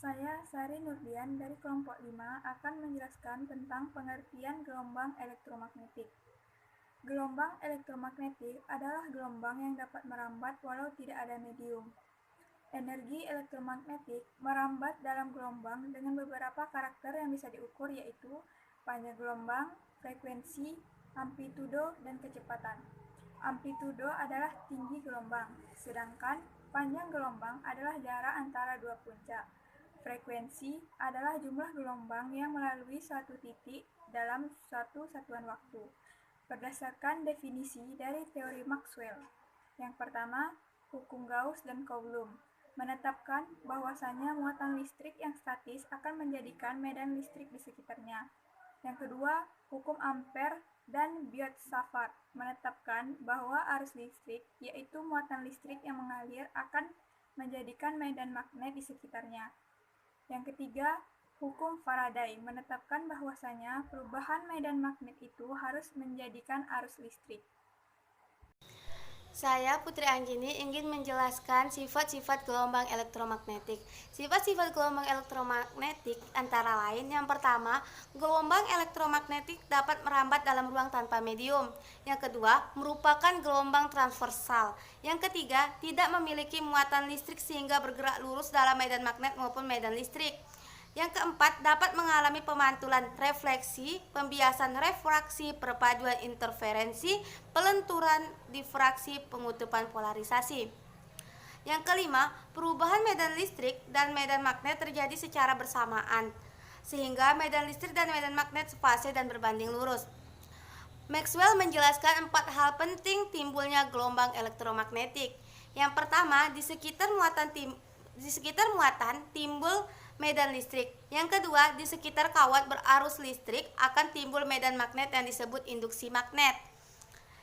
Saya Sari Nurdian dari kelompok 5 akan menjelaskan tentang pengertian gelombang elektromagnetik. Gelombang elektromagnetik adalah gelombang yang dapat merambat walau tidak ada medium. Energi elektromagnetik merambat dalam gelombang dengan beberapa karakter yang bisa diukur, yaitu panjang gelombang, frekuensi, amplitudo, dan kecepatan. Amplitudo adalah tinggi gelombang, sedangkan panjang gelombang adalah jarak antara dua puncak. Frekuensi adalah jumlah gelombang yang melalui suatu titik dalam suatu satuan waktu, berdasarkan definisi dari teori Maxwell. Yang pertama, hukum Gauss dan Coulomb menetapkan bahwasannya muatan listrik yang statis akan menjadikan medan listrik di sekitarnya. Yang kedua, hukum Ampere dan Biot-Savart menetapkan bahwa arus listrik, yaitu muatan listrik yang mengalir, akan menjadikan medan magnet di sekitarnya. Yang ketiga, hukum Faraday menetapkan bahwasanya perubahan medan magnet itu harus menjadikan arus listrik. Saya Putri Anggini ingin menjelaskan sifat-sifat gelombang elektromagnetik. Sifat-sifat gelombang elektromagnetik antara lain: yang pertama, gelombang elektromagnetik dapat merambat dalam ruang tanpa medium. Yang kedua, merupakan gelombang transversal. Yang ketiga, tidak memiliki muatan listrik sehingga bergerak lurus dalam medan magnet maupun medan listrik. Yang keempat, dapat mengalami pemantulan, refleksi, pembiasan refraksi, perpaduan interferensi, pelenturan, difraksi, pengutupan polarisasi. Yang kelima, perubahan medan listrik dan medan magnet terjadi secara bersamaan, sehingga medan listrik dan medan magnet sefase dan berbanding lurus. Maxwell menjelaskan 4 hal penting timbulnya gelombang elektromagnetik. Yang pertama, di sekitar muatan timbul medan listrik. Yang kedua, di sekitar kawat berarus listrik akan timbul medan magnet yang disebut induksi magnet.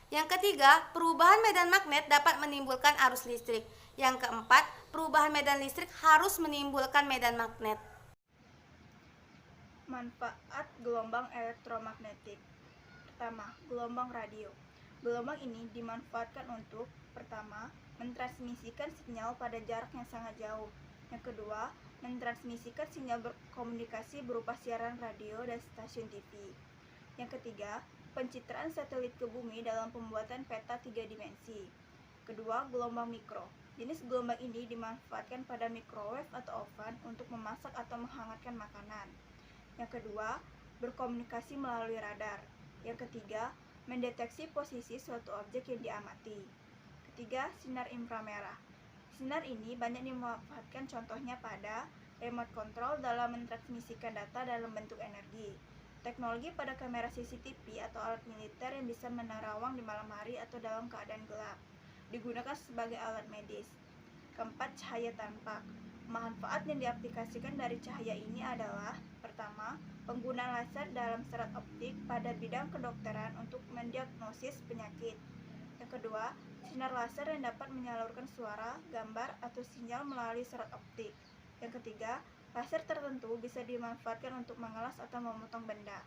Yang ketiga, perubahan medan magnet dapat menimbulkan arus listrik. Yang keempat, perubahan medan listrik harus menimbulkan medan magnet. Manfaat gelombang elektromagnetik. Pertama, gelombang radio. Gelombang ini dimanfaatkan untuk: pertama, mentransmisikan sinyal pada jarak yang sangat jauh. Yang kedua, mentransmisikan sinyal berkomunikasi berupa siaran radio dan stasiun TV. Yang ketiga, pencitraan satelit ke bumi dalam pembuatan peta 3 dimensi. Kedua, gelombang mikro. Jenis gelombang ini dimanfaatkan pada microwave atau oven untuk memasak atau menghangatkan makanan. Yang kedua, berkomunikasi melalui radar. Yang ketiga, mendeteksi posisi suatu objek yang diamati. Ketiga, sinar inframerah. Sinar ini banyak dimanfaatkan contohnya pada remote control dalam mentransmisikan data dalam bentuk energi, teknologi pada kamera CCTV atau alat militer yang bisa menerawang di malam hari atau dalam keadaan gelap, digunakan sebagai alat medis. Keempat, cahaya tampak. Manfaat yang diaplikasikan dari cahaya ini adalah: pertama, penggunaan laser dalam serat optik pada bidang kedokteran untuk mendiagnosis penyakit. Yang kedua, sinar laser yang dapat menyalurkan suara, gambar, atau sinyal melalui serat optik. Yang ketiga, laser tertentu bisa dimanfaatkan untuk mengelas atau memotong benda.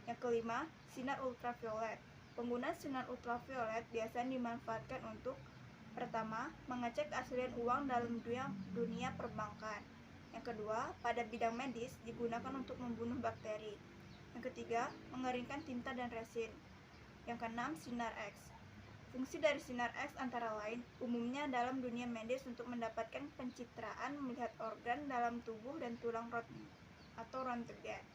Yang kelima, sinar ultraviolet. Penggunaan sinar ultraviolet biasanya dimanfaatkan untuk: pertama, mengecek keaslian uang dalam dunia perbankan. Yang kedua, pada bidang medis digunakan untuk membunuh bakteri. Yang ketiga, mengeringkan tinta dan resin. Yang keenam, sinar X. Fungsi dari sinar X antara lain umumnya dalam dunia medis untuk mendapatkan pencitraan melihat organ dalam tubuh dan tulang atau röntgen.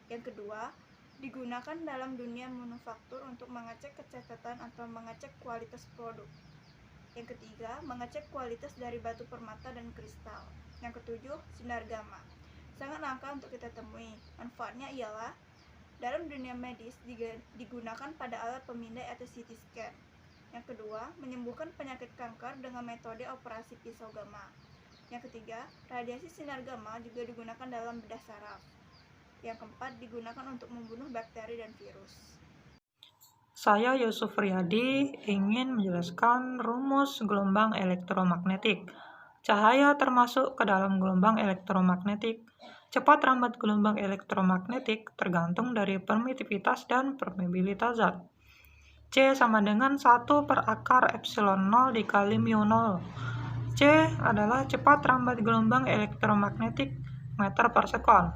Yang kedua, digunakan dalam dunia manufaktur untuk mengecek kecacatan atau mengecek kualitas produk. Yang ketiga, mengecek kualitas dari batu permata dan kristal. Yang ketujuh, sinar gamma. Sangat langka untuk kita temui. Manfaatnya ialah: dalam dunia medis digunakan pada alat pemindai atau CT scan. Yang kedua, menyembuhkan penyakit kanker dengan metode operasi pisau gamma. Yang ketiga, radiasi sinar gamma juga digunakan dalam bedah saraf. Yang keempat, digunakan untuk membunuh bakteri dan virus. Saya Yusuf Riyadi ingin menjelaskan rumus gelombang elektromagnetik. Cahaya termasuk ke dalam gelombang elektromagnetik. Cepat rambat gelombang elektromagnetik tergantung dari permitivitas dan permeabilitas zat. C sama dengan 1 per akar epsilon 0 dikali mu 0. C adalah cepat rambat gelombang elektromagnetik meter per sekon.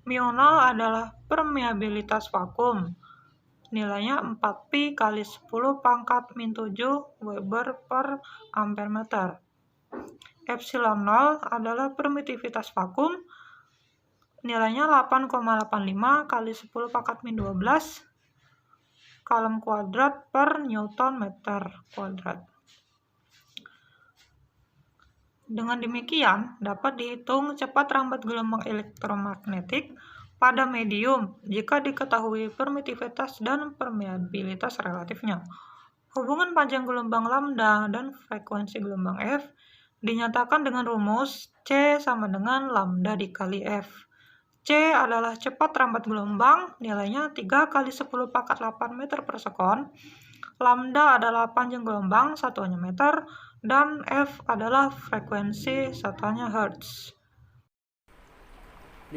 Mu 0 adalah permeabilitas vakum. Nilainya 4pi kali 10 pangkat min 7 Weber per ampere meter. Epsilon 0 adalah permitivitas vakum. Nilainya 8,85 kali 10 pangkat min 12 Coulomb kuadrat per Newton meter kuadrat. Dengan demikian, dapat dihitung cepat rambat gelombang elektromagnetik pada medium jika diketahui permitivitas dan permeabilitas relatifnya. Hubungan panjang gelombang lambda dan frekuensi gelombang F dinyatakan dengan rumus C sama dengan lambda dikali F. C adalah cepat rambat gelombang, nilainya 3 kali 10 pangkat 8 meter per sekon. Lambda adalah panjang gelombang, satuannya meter, dan F adalah frekuensi, satuannya hertz. 5.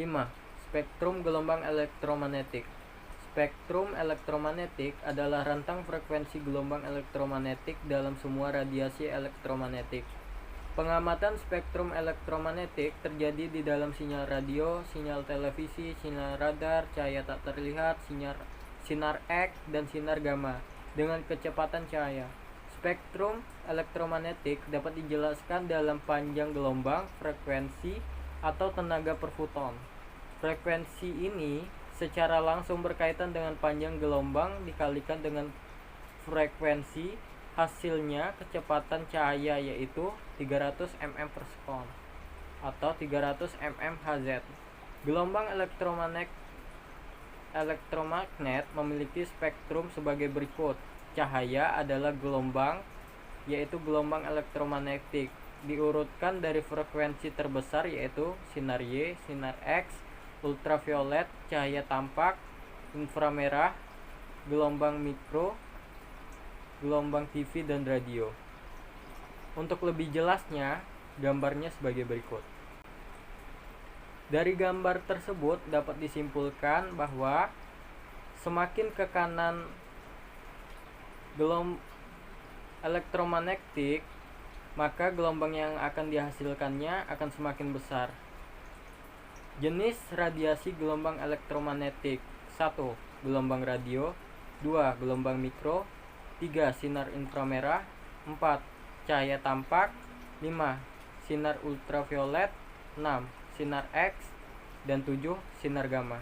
Spektrum gelombang elektromagnetik. Spektrum elektromagnetik adalah rentang frekuensi gelombang elektromagnetik dalam semua radiasi elektromagnetik. Pengamatan spektrum elektromagnetik terjadi di dalam sinyal radio, sinyal televisi, sinyal radar, cahaya tak terlihat, sinar X, dan sinar gamma dengan kecepatan cahaya. Spektrum elektromagnetik dapat dijelaskan dalam panjang gelombang, frekuensi, atau tenaga per foton. Frekuensi ini secara langsung berkaitan dengan panjang gelombang dikalikan dengan frekuensi, hasilnya kecepatan cahaya yaitu 300 mm per sekon atau 300 mm Hz. Gelombang elektromagnet memiliki spektrum sebagai berikut. Cahaya adalah gelombang, yaitu gelombang elektromagnetik, diurutkan dari frekuensi terbesar yaitu sinar Y, sinar X, ultraviolet, cahaya tampak, inframerah, gelombang mikro, gelombang TV, dan radio. Untuk lebih jelasnya, gambarnya sebagai berikut. Dari gambar tersebut dapat disimpulkan bahwa semakin ke kanan gelombang elektromagnetik, maka gelombang yang akan dihasilkannya akan semakin besar. Jenis radiasi gelombang elektromagnetik: 1. Gelombang radio, 2. Gelombang mikro, 3. Sinar inframerah, 4. Cahaya tampak, 5. Sinar ultraviolet, 6. Sinar X, dan 7. Sinar gamma.